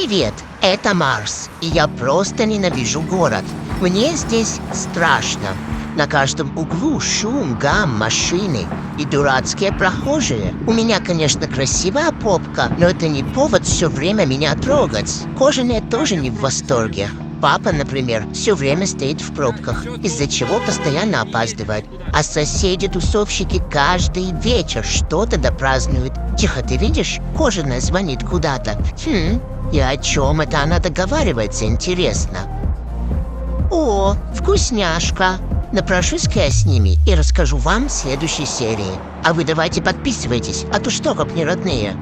Привет, это Марс, и я просто ненавижу город. Мне здесь страшно. На каждом углу шум, гам, машины и дурацкие прохожие. У меня, конечно, красивая попка, но это не повод все время меня трогать. Кожаные тоже не в восторге. Папа, например, все время стоит в пробках, из-за чего постоянно опаздывает. А соседи-тусовщики каждый вечер что-то допразднуют. Тихо, ты видишь? Кожаная звонит куда-то. И о чем это она договаривается, интересно? О, вкусняшка! Напрошусь-ка я с ними и расскажу вам в следующей серии. А вы давайте подписывайтесь, а то что, как не родные.